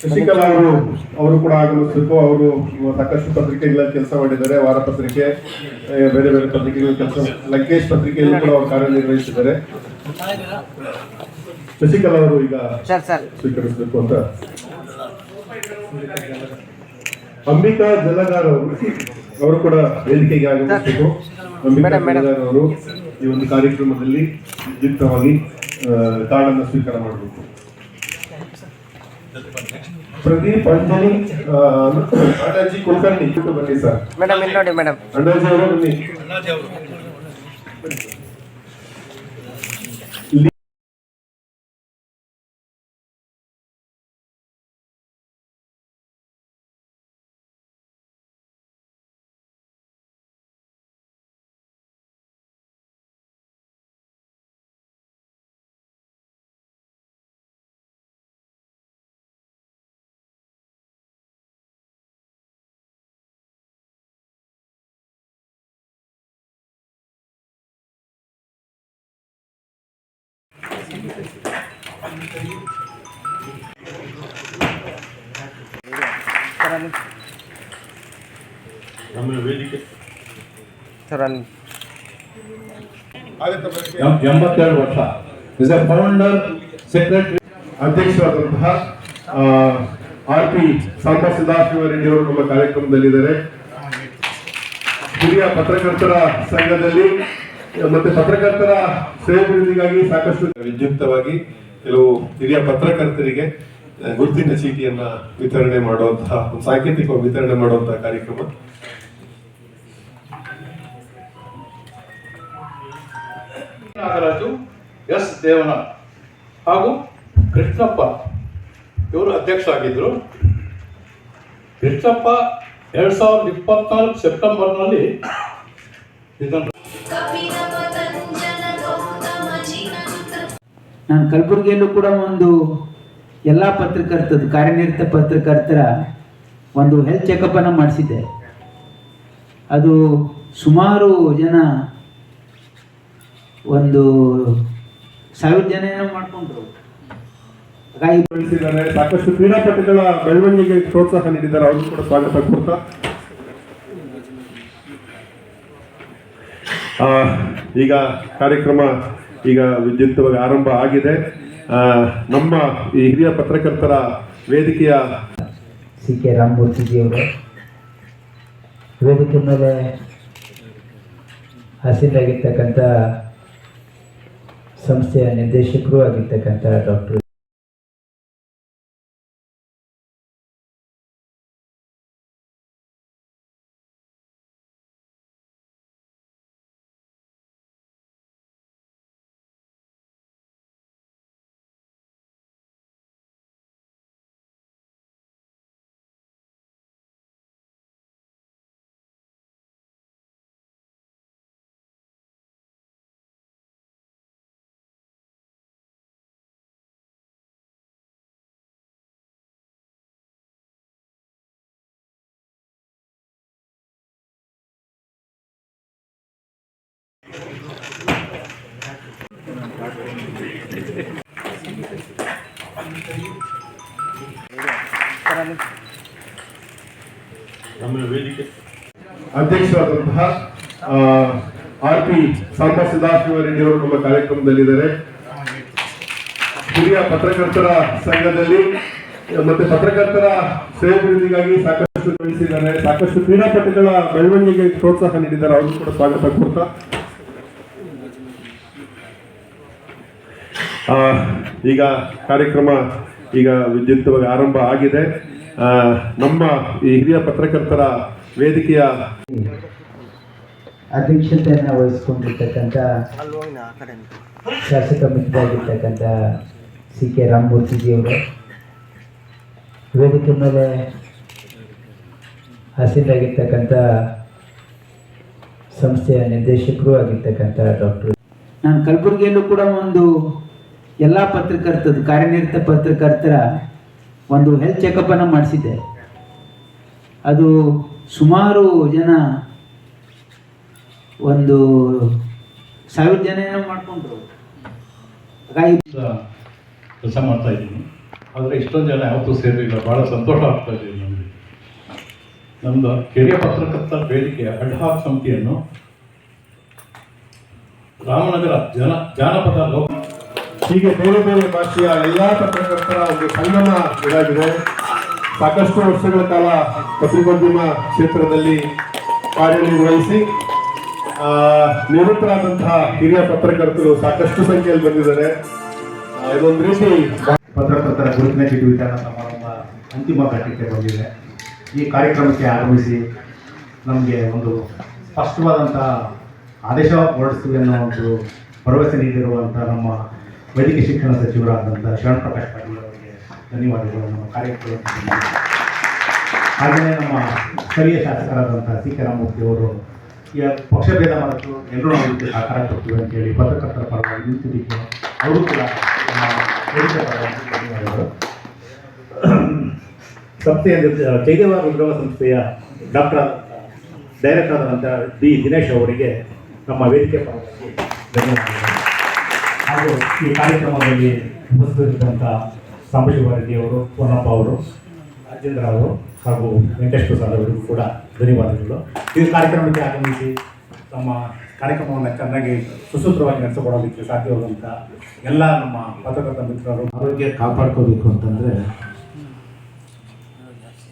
ಶಶಿಕಲಾ ಅವರು ಕೂಡ ಆಗಮಿಸಬೇಕು. ಅವರು ಸಾಕಷ್ಟು ಪತ್ರಿಕೆಗಳಲ್ಲಿ ಕೆಲಸ ಮಾಡಿದ್ದಾರೆ, ವಾರಪತ್ರಿಕೆ, ಬೇರೆ ಬೇರೆ ಪತ್ರಿಕೆಗಳ ಕೆಲಸ, ಲಂಕೇಶ್ ಪತ್ರಿಕೆಯಲ್ಲೂ ಕೂಡ ಅವರು ಕಾರ್ಯನಿರ್ವಹಿಸಿದ್ದಾರೆ. ಶಶಿಕಲಾ ಅವರು ಈಗ ಸ್ವೀಕರಿಸಬೇಕು ಅಂತ. ಅಂಬಿಕಾ ಜಲಗಾರ್ ಅವರು ಕೂಡ ವೇದಿಕೆಗೆ ಆಗಮಿಸಬೇಕು. ಅಂಬಿಕಾ ಜಲಗಾರ್ ಅವರು ಈ ಒಂದು ಕಾರ್ಯಕ್ರಮದಲ್ಲಿ ವಿದ್ಯುಕ್ತವಾಗಿ ಕಾರ್ಡನ್ನು ಸ್ವೀಕಾರ ಮಾಡಬೇಕು. ಪ್ರದೀಪ್ ಅಂಜಲಿ ಅಣ್ಣಾಜಿ ಕುಲಕರ್ಣಿ ಬನ್ನಿ ಸರ್. ಮೇಡಮ್ ಇಲ್ಲಿ ನೋಡಿ ಮೇಡಮ್. ಅಣ್ಣಾಜಿ ಅವರು ಬನ್ನಿ. ನಮ್ಮ ವೇದಿಕೆ 82 ವರ್ಷ ಇಸ್ ಎ ಫೌಂಡರ್ ಸೆಕ್ರೆಟರಿ ಅಧ್ಯಕ್ಷರಾದಂತಹ RP ಸಾಂಬಾ ಸದಾಶಿವರೆಡ್ಡಿ ಅವರು ನಮ್ಮ ಕಾರ್ಯಕ್ರಮದಲ್ಲಿದ್ದಾರೆ. ಹಿರಿಯ ಪತ್ರಕರ್ತರ ಸಂಘದಲ್ಲಿ ಮತ್ತೆ ಪತ್ರಕರ್ತರ ಸೇವೆಗಳಿಗಾಗಿ ಸಾಕಷ್ಟು ವಿದ್ಯುಕ್ತವಾಗಿ ಕೆಲವು ಹಿರಿಯ ಪತ್ರಕರ್ತರಿಗೆ ಗುರುತಿನ ಚೀಟಿಯನ್ನ ವಿತರಣೆ ಮಾಡುವಂತಹ ಸಾಂಕೇತಿಕ ವಿತರಣೆ ಮಾಡುವಂತಹ ಕಾರ್ಯಕ್ರಮ. ನಾಗರಾಜು, ಎಸ್ ದೇವನಾಥ್ ಹಾಗೂ ಕೃಷ್ಣಪ್ಪ ಇವರು ಅಧ್ಯಕ್ಷರಾಗಿದ್ದರು. ಕೃಷ್ಣಪ್ಪ 2024 ಸೆಪ್ಟೆಂಬರ್ನಲ್ಲಿ ನಾನು ಕಲಬುರಗಿಯಲ್ಲೂ ಕೂಡ ಒಂದು ಎಲ್ಲ ಪತ್ರಕರ್ತರು, ಕಾರ್ಯನಿರತ ಪತ್ರಕರ್ತರ ಒಂದು ಹೆಲ್ತ್ ಚೆಕಪ್ ಅನ್ನು ಮಾಡಿಸಿದ್ದೆ. ಅದು ಸುಮಾರು ಜನ, ಒಂದು 1000 ಜನ ಏನೋ ಮಾಡಿಕೊಂಡ್ರು. ಸಾಕಷ್ಟು ಕ್ರೀಡಾಪಟುಗಳ ಬೆಳವಣಿಗೆಗೆ ಪ್ರೋತ್ಸಾಹ ನೀಡಿದ್ದಾರೆ. ಅವರು ಕೂಡ ಸ್ವಾಗತ ಕೋರ್ತಾ ಈಗ ಕಾರ್ಯಕ್ರಮ ಈಗ ವಿದ್ಯುಕ್ತವಾಗಿ ಆರಂಭ ಆಗಿದೆ. ನಮ್ಮ ಈ ಹಿರಿಯ ಪತ್ರಕರ್ತರ ವೇದಿಕೆಯ CK ರಾಮಮೂರ್ತಿಜಿಯವರು ವೇದಿಕೆ ಮೇಲೆ ಹಸಿರಾಗಿರ್ತಕ್ಕಂಥ ಸಂಸ್ಥೆಯ ನಿರ್ದೇಶಕರು ಆಗಿರ್ತಕ್ಕಂಥ ಡಾಕ್ಟರ್ ನಮ್ಮ ವೇದಿಕೆ ಅಧ್ಯಕ್ಷರಾದಂತಹ RP ಸಾಂಬಾ ಸದಾಶಿವರೆಡ್ಡಿ ಅವರು ನಮ್ಮ ಕಾರ್ಯಕ್ರಮದಲ್ಲಿದ್ದಾರೆ. ಹಿರಿಯ ಪತ್ರಕರ್ತರ ಸಂಘದಲ್ಲಿ ಮತ್ತೆ ಪತ್ರಕರ್ತರ ಸೇವೆಗಳಿಗಾಗಿ ಸಾಕಷ್ಟು ಗಳಿಸಿದ್ದಾರೆ. ಸಾಕಷ್ಟು ಕ್ರೀಡಾಪಟುಗಳ ಬೆಳವಣಿಗೆಗೆ ಪ್ರೋತ್ಸಾಹ ನೀಡಿದ್ದಾರೆ. ಅವರು ಕೂಡ ಸ್ವಾಗತ ಕೋರ್ತಾ ಈಗ ಕಾರ್ಯಕ್ರಮ ಈಗ ವಿದ್ಯುಕ್ತವಾಗಿ ಆರಂಭ ಆಗಿದೆ. ನಮ್ಮ ಈ ಹಿರಿಯ ಪತ್ರಕರ್ತರ ವೇದಿಕೆಯ ಅಧ್ಯಕ್ಷತೆಯನ್ನು ವಹಿಸಿಕೊಂಡಿರ್ತಕ್ಕಂಥ ಶಾಸಕ ಮಿತ್ರರಾಗಿರ್ತಕ್ಕಂಥ CK ರಾಮಮೂರ್ತಿಜಿಯವರು ವೇದಿಕೆ ಮೇಲೆ ಹಸಿರಾಗಿರ್ತಕ್ಕಂಥ ಸಂಸ್ಥೆಯ ನಿರ್ದೇಶಕರು ಆಗಿರ್ತಕ್ಕಂಥ ಡಾಕ್ಟರ್. ನಾನು ಕಲಬುರಗಿಯಲ್ಲೂ ಕೂಡ ಒಂದು ಎಲ್ಲ ಪತ್ರಕರ್ತರು, ಕಾರ್ಯನಿರತ ಪತ್ರಕರ್ತರ ಒಂದು ಹೆಲ್ತ್ ಚೆಕಪ್ ಅನ್ನು ಮಾಡಿಸಿದ್ದೆ. ಅದು ಸುಮಾರು ಜನ, ಒಂದು 1000 ಜನ ಏನೋ ಮಾಡಿಕೊಂಡ್ರು. ಕೆಲಸ ಮಾಡ್ತಾ ಇದ್ದೀನಿ. ಆದರೆ ಇಷ್ಟೊಂದು ಜನ ಯಾವತ್ತೂ ಸೇರಿಲ್ಲ. ಭಾಳ ಸಂತೋಷ ಆಗ್ತಾ ಇದೆ ನಮಗೆ. ನಮ್ಮದು ಹಿರಿಯ ಪತ್ರಕರ್ತರ ವೇದಿಕೆಯ ಅಡ್ಹಾಕ್ ಸಮಿತಿಯನ್ನು ರಾಮನಗರ ಜಾನಪದ ಲೋಕ ಹೀಗೆ ಬೇರೆ ಬೇರೆ ಭಾಷೆಯ ಎಲ್ಲಾ ಪತ್ರಕರ್ತರ ಒಂದು ಸಂಗಮ ಇದಾಗಿದೆ. ಸಾಕಷ್ಟು ವರ್ಷಗಳ ಕಾಲ ಪತ್ರಿಕೋದ್ಯಮ ಕ್ಷೇತ್ರದಲ್ಲಿ ಕಾರ್ಯನಿರ್ವಹಿಸಿ ನಿವೃತ್ತರಾದಂತಹ ಹಿರಿಯ ಪತ್ರಕರ್ತರು ಸಾಕಷ್ಟು ಸಂಖ್ಯೆಯಲ್ಲಿ ಬಂದಿದ್ದಾರೆ. ಇದೊಂದು ರೀತಿ ಪತ್ರಕರ್ತರ ಗುರುತಿನ ಚೀಟಿ ವಿತರಣಾ ಸಮಾರಂಭ ಅಂತಿಮ ಘಟ್ಟಕ್ಕೆ ಬಂದಿದೆ. ಈ ಕಾರ್ಯಕ್ರಮಕ್ಕೆ ಆಗಮಿಸಿ ನಮಗೆ ಒಂದು ಸ್ಪಷ್ಟವಾದಂಥ ಆದೇಶ ಹೊರಡಿಸ್ತೀವಿ ಅನ್ನೋ ಒಂದು ಭರವಸೆ ನೀಡಿರುವಂಥ ನಮ್ಮ ವೈದ್ಯಕೀಯ ಶಿಕ್ಷಣ ಸಚಿವರಾದಂಥ ಶರಣ್ ಪ್ರಕಾಶ್ ಪಾಟೀಲ್ ಅವರಿಗೆ ಧನ್ಯವಾದಗಳು. ನಮ್ಮ ಕಾರ್ಯಕ್ರಮ ಹಾಗೆಯೇ ನಮ್ಮ ಸ್ಥಳೀಯ ಶಾಸಕರಾದಂಥ ಸಿ ಕೆ ರಾಮಮೂರ್ತಿ ಅವರು ಈ ಪಕ್ಷಭೇದ ಮರೆತು ಎಲ್ಲರೂ ನಾವು ಇದಕ್ಕೆ ಸಹಕಾರ ಕೊಡ್ತೀವಿ ಅಂತೇಳಿ ಪತ್ರಕರ್ತರ ಪರವಾಗಿ ನಿಂತಿದ್ದಕ್ಕೆ ಅವರು ಕೂಡ ನಮ್ಮ ವೇದಿಕೆ ಪರವಾಗಿ ಧನ್ಯವಾದಗಳು. ಸಂಸ್ಥೆಯ ಜಯದೇವ ಹೃದ್ರೋಗ ಸಂಸ್ಥೆಯ ಡೈರೆಕ್ಟರ್ ಆದಂಥ ಡಿ ದಿನೇಶ್ ಅವರಿಗೆ ನಮ್ಮ ವೇದಿಕೆ ಪರವಾಗಿ ಧನ್ಯವಾದಗಳು. ಹಾಗೂ ಈ ಕಾರ್ಯಕ್ರಮದಲ್ಲಿ ಉಪಸ್ಥಿತರಿದ್ದಂಥ ಸಾಂಬಶಿವರೆಡ್ಡಿ ಅವರು, ಪೂರ್ಣಪ್ಪ ಅವರು, ರಾಜೇಂದ್ರ ಅವರು ಹಾಗೂ ವೆಂಕಟೇಶ್ ಪ್ರಸಾದ್ ಅವರಿಗೂ ಕೂಡ ಧನ್ಯವಾದಗಳು. ಈ ಕಾರ್ಯಕ್ರಮಕ್ಕೆ ಆಗಮಿಸಿ ನಮ್ಮ ಕಾರ್ಯಕ್ರಮವನ್ನು ಚೆನ್ನಾಗಿ ಸುಸೂತ್ರವಾಗಿ ನಡೆಸಿಕೊಡೋದಕ್ಕೆ ಸಾಧ್ಯವಾದಂಥ ಎಲ್ಲ ನಮ್ಮ ಪತ್ರಕರ್ತ ಮಿತ್ರರು ಆರೋಗ್ಯ ಕಾಪಾಡ್ಕೋಬೇಕು ಅಂತಂದರೆ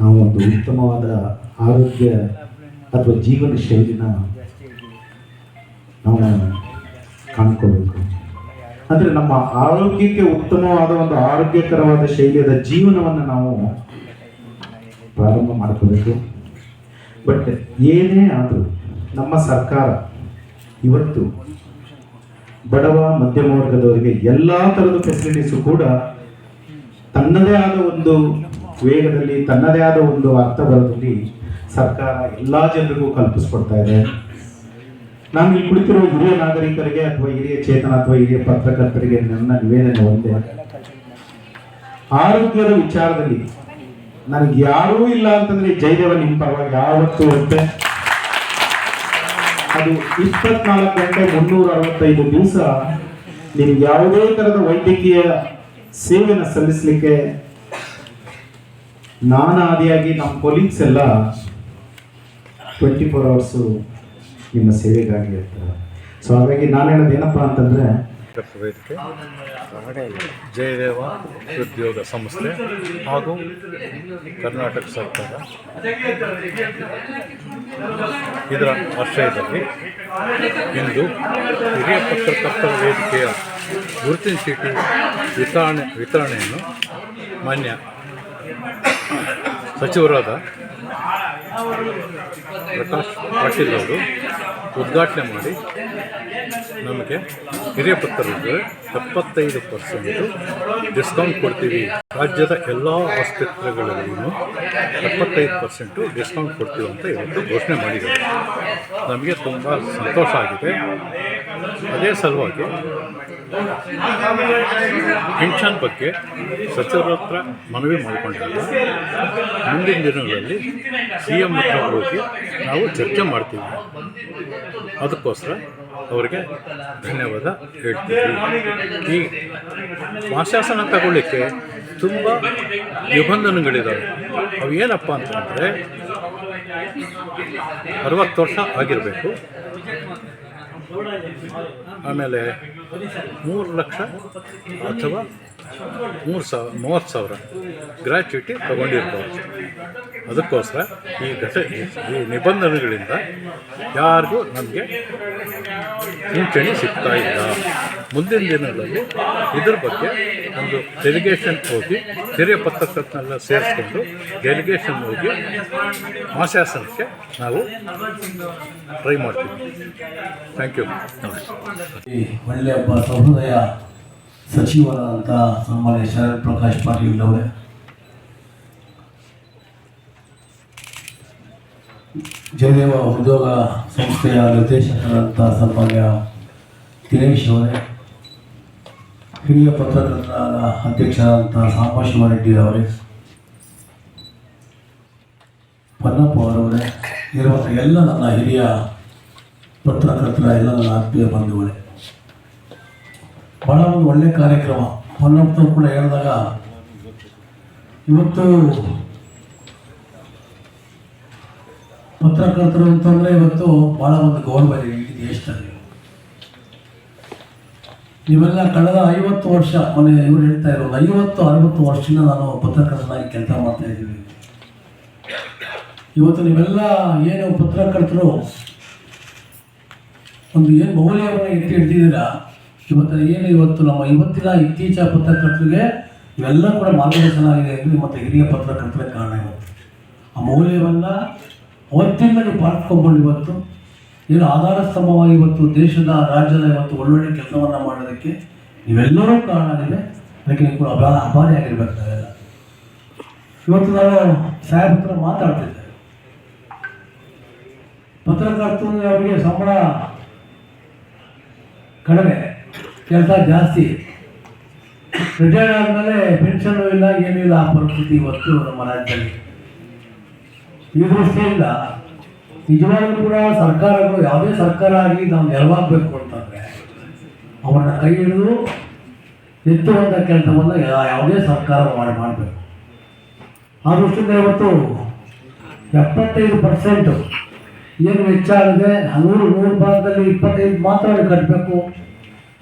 ನಾವು ಒಂದು ಉತ್ತಮವಾದ ಆರೋಗ್ಯ ಅಥವಾ ಜೀವನ ಶೈಲಿನ ನಾವು ಕಾಣ್ಕೋಬೇಕು. ಅಂದರೆ ನಮ್ಮ ಆರೋಗ್ಯಕ್ಕೆ ಉತ್ತಮವಾದ ಒಂದು ಆರೋಗ್ಯಕರವಾದ ಶೈಲಿಯಾದ ಜೀವನವನ್ನು ನಾವು ಪ್ರಾರಂಭ ಮಾಡ್ಕೋಬೇಕು. ಬಟ್ ಏನೇ ಆದರೂ ನಮ್ಮ ಸರ್ಕಾರ ಇವತ್ತು ಬಡವ ಮಧ್ಯಮ ವರ್ಗದವರಿಗೆ ಎಲ್ಲ ಥರದ ಫೆಸಿಲಿಟೀಸು ಕೂಡ ತನ್ನದೇ ಆದ ಒಂದು ವೇಗದಲ್ಲಿ, ತನ್ನದೇ ಆದ ಒಂದು ಅರ್ಥಬಲದಲ್ಲಿ ಸರ್ಕಾರ ಎಲ್ಲ ಜನರಿಗೂ ಕಲ್ಪಿಸ್ಕೊಡ್ತಾ ಇದೆ. ನಾನು ಇಲ್ಲಿ ಕುಳಿತಿರೋ ಹಿರಿಯ ನಾಗರಿಕರಿಗೆ ಅಥವಾ ಹಿರಿಯ ಚೇತನ ಅಥವಾ ಹಿರಿಯ ಪತ್ರಕರ್ತರಿಗೆ ನನ್ನ ನಿವೇದನೆ ಒಂದೇ, ಆರೋಗ್ಯದ ವಿಚಾರದಲ್ಲಿ ನನಗೆ ಯಾರೂ ಇಲ್ಲ ಅಂತಂದ್ರೆ ಜಯದೇವ ನಿಮ್ಮ ಪರವಾಗಿ ಯಾವತ್ತೂ ಇರುತ್ತೆ. ಅದು 24 ಗಂಟೆ 365 ದಿವಸ ನಿಮ್ಗೆ ಯಾವುದೇ ತರದ ವೈದ್ಯಕೀಯ ಸೇವೆಯನ್ನು ಸಲ್ಲಿಸಲಿಕ್ಕೆ ಆದಿಯಾಗಿ ನಮ್ಮ ಕೊಲೀಗ್ಸ್ ಎಲ್ಲ 24 ಅವರ್ಸು ನಿಮ್ಮ ಸೇವೆಗಾಗಿ ಇರ್ತಾರೆ. ಸೊ ಹಾಗಾಗಿ ನಾನು ಹೇಳೋದು ಏನಪ್ಪಾ ಅಂತಂದ್ರೆ, ವೇದಿಕೆ, ಜಯದೇವ ಉದ್ಯೋಗ ಸಂಸ್ಥೆ ಹಾಗೂ ಕರ್ನಾಟಕ ಸರ್ಕಾರ ಇದರ ಆಶ್ರಯದಲ್ಲಿ ಇಂದು ಹಿರಿಯ ಪತ್ರಕರ್ತರ ವೇದಿಕೆಯ ಗುರುತಿನ ಚೀಟಿ ವಿತರಣೆಯನ್ನು ಮಾನ್ಯ ಸಚಿವರಾದ ಪ್ರಕಾಶ್ ಪಾಟೀಲ್ ಅವರು ಉದ್ಘಾಟನೆ ಮಾಡಿ ನಮಗೆ ಹಿರಿಯ ಪತ್ರಕರ್ತರಿಗೆ 75% ಡಿಸ್ಕೌಂಟ್ ಕೊಡ್ತೀವಿ, ರಾಜ್ಯದ ಎಲ್ಲ ಆಸ್ಪತ್ರೆಗಳಲ್ಲೂ 75% ಡಿಸ್ಕೌಂಟ್ ಕೊಡ್ತೀವಿ ಅಂತ ಇವತ್ತು ಘೋಷಣೆ ಮಾಡಿದ್ದಾರೆ. ನಮಗೆ ತುಂಬ ಸಂತೋಷ ಆಗಿದೆ. ಅದೇ ಸಲುವಾಗಿ ಪೆನ್ಷನ್ ಬಗ್ಗೆ ಸಚಿವರ ಹತ್ರ ಮನವಿ ಮಾಡಿಕೊಂಡಿಲ್ಲ. ಮುಂದಿನ ದಿನಗಳಲ್ಲಿ CM ಹತ್ರ ಹೋಗಿ ನಾವು ಚರ್ಚೆ ಮಾಡ್ತೀವಿ. ಅದಕ್ಕೋಸ್ಕರ ಅವರಿಗೆ ಧನ್ಯವಾದ ಹೇಳ್ತೀವಿ. ಈ ಮಾಸಾಸನ ತಗೊಳ್ಳಿಕ್ಕೆ ತುಂಬ ನಿಬಂಧನೆಗಳಿದ್ದಾವೆ. ಅವು ಏನಪ್ಪ ಅಂತಂದರೆ 60 ವರ್ಷ ಆಗಿರಬೇಕು, ಆಮೇಲೆ 3 ಲಕ್ಷ ಅಥವಾ 30,000 ಗ್ರ್ಯಾಚ್ಯುಟಿ ತಗೊಂಡಿರ್ಬೋದು. ಅದಕ್ಕೋಸ್ಕರ ಈ ನಿಬಂಧನೆಗಳಿಂದ ಯಾರಿಗೂ ನಮಗೆ ಪಿಂಚಣಿ ಸಿಗ್ತಾ ಇಲ್ಲ. ಮುಂದಿನ ದಿನಗಳಲ್ಲಿ ಇದ್ರ ಬಗ್ಗೆ ಒಂದು ಡೆಲಿಗೇಷನ್ ಹೋಗಿ ಹಿರಿಯ ಪತ್ರಕರ್ತನೆಲ್ಲ ಸೇರಿಸ್ಕೊಂಡು ಡೆಲಿಗೇಷನ್ ಹೋಗಿ ಮಾಸಾಸನಕ್ಕೆ ನಾವು ಟ್ರೈ ಮಾಡ್ತೀವಿ. Thank you. ಒಳ್ಳೆಯ ಒಬ್ಬ ಸಹೃದಯ ಸಚಿವರಾದಂಥ ಸನ್ಮಾನ್ಯ ಶರಣ್ ಪ್ರಕಾಶ್ ಪಾಟೀಲ್ ಅವರೇ, ಜಯದೇವ ಉದ್ಯೋಗ ಸಂಸ್ಥೆಯ ನಿರ್ದೇಶಕರಾದಂಥ ಸನ್ಮಾನ್ಯ ದಿನೇಶ್ ಅವರೇ, ಹಿರಿಯ ಪತ್ರಕರ್ತರ ಅಧ್ಯಕ್ಷರಾದಂಥ ಸಾಂಬಶಿವರೆಡ್ಡಿ ಅವರೇ, ಪನ್ನಪ್ಪ ಅವರವರೇ, ಇರುವಂಥ ಎಲ್ಲ ನನ್ನ ಹಿರಿಯ ಪತ್ರಕರ್ತರ ಎಲ್ಲ ನನ್ನ ಆತ್ಮೀಯ ಬಂಧುಗಳೇ, ಭಾಳ ಒಂದು ಒಳ್ಳೆಯ ಕಾರ್ಯಕ್ರಮ. ಪನ್ನಪ್ಪನವರು ಕೂಡ ಹೇಳಿದಾಗ ಇವತ್ತು ಪತ್ರಕರ್ತರು ಅಂತಂದರೆ ಇವತ್ತು ಭಾಳ ಒಂದು ಗೌರವ ಇದೆ ಈ ದೇಶದಲ್ಲಿ. ನೀವೆಲ್ಲ ಕಳೆದ 50 ವರ್ಷ, ಮೊನ್ನೆ ಇವರು ಹೇಳ್ತಾ ಇರೋದು 50-60 ವರ್ಷದಿಂದ ನಾನು ಪತ್ರಕರ್ತನಾಗಿ ಕೆಲಸ ಮಾಡ್ತಾ ಇದ್ದೀವಿ. ಇವತ್ತು ನೀವೆಲ್ಲ ಏನು ಪತ್ರಕರ್ತರು ಒಂದು ಏನು ಮೌಲ್ಯವನ್ನು ಎತ್ತಿ ಹಿಡ್ದಿದ್ದೀರಾ, ಇವತ್ತು ನಮ್ಮ ಇತ್ತೀಚಿನ ಪತ್ರಕರ್ತರಿಗೆ ಇವೆಲ್ಲ ಕೂಡ ಮಾರ್ಗದರ್ಶನ ಆಗಿದೆ ಅಂದರೆ ಮತ್ತು ಹಿರಿಯ ಪತ್ರಕರ್ತರಿಗೆ ಕಾರಣ. ಇವತ್ತು ಆ ಮೌಲ್ಯವನ್ನು ಅವತ್ತಿಂದ ನೀವು ಪಾಲಿಸ್ಕೊಂಡ್ಬಂದು ಇವತ್ತು ಏನು ಆಧಾರ ಸ್ತಂಭವಾಗಿ ಇವತ್ತು ದೇಶದ ರಾಜ್ಯದ ಇವತ್ತು ಒಳ್ಳೊಳ್ಳೆ ಕೆಲಸವನ್ನು ಮಾಡೋದಕ್ಕೆ ನೀವೆಲ್ಲರೂ ಕಾರಣ ಆಗಿದೆ. ಅದಕ್ಕೆ ನೀವು ಕೂಡ ಅಭಾರಿಯಾಗಿರ್ಬೇಕು ನಾವೆಲ್ಲ. ಇವತ್ತು ನಾನು ಸಾಹೇಬ್ ಹತ್ರ ಮಾತಾಡ್ತಿದ್ದೆ. ಪತ್ರಕರ್ತರು ಅವರಿಗೆ ಸಂಬಳ ಕಡಿಮೆ, ಕೆಲಸ ಜಾಸ್ತಿ, ರಿಟೈರ್ಡ್ ಆದಮೇಲೆ ಪೆನ್ಷನ್ ಇಲ್ಲ, ಏನೂ ಇಲ್ಲ. ಆ ಪರಿಸ್ಥಿತಿ ಇವತ್ತು ನಮ್ಮ ರಾಜ್ಯದಲ್ಲಿ. ಈ ದೃಷ್ಟಿಯಿಂದ ನಿಜವಾಗ್ಲೂ ಕೂಡ ಸರ್ಕಾರಗಳು, ಯಾವುದೇ ಸರ್ಕಾರ ಆಗಲಿ, ನಾವು ನೆರವಾಗಬೇಕು ಅಂತಂದರೆ ಅವರನ್ನ ಕೈ ಹಿಡಿದು ಎತ್ತುವಂಥ ಕೆಲಸವನ್ನು ಯಾವುದೇ ಸರ್ಕಾರ ಮಾಡಬೇಕು. ಆ ದೃಷ್ಟಿಯಿಂದ ಇವತ್ತು 75% ಏನು ವೆಚ್ಚ ಆಗಿದೆ, 100 ಭಾಗದಲ್ಲಿ 25 ಮಾತ್ರ ಕಟ್ಟಬೇಕು,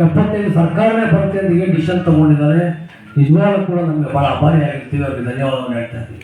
75 ಸರ್ಕಾರನೇ ಬರುತ್ತೆ ಅಂತ ಏನು ಡಿಸಿಷನ್ ತೊಗೊಂಡಿದ್ದಾರೆ. ನಿಜವಾಗ್ಲೂ ಕೂಡ ನಮಗೆ ಭಾಳ ಅಭಾರಿಯಾಗಿರ್ತೀವಿ. ಅವ್ರಿಗೆ ಧನ್ಯವಾದವನ್ನು ಹೇಳ್ತಾ ಇದ್ದೀವಿ.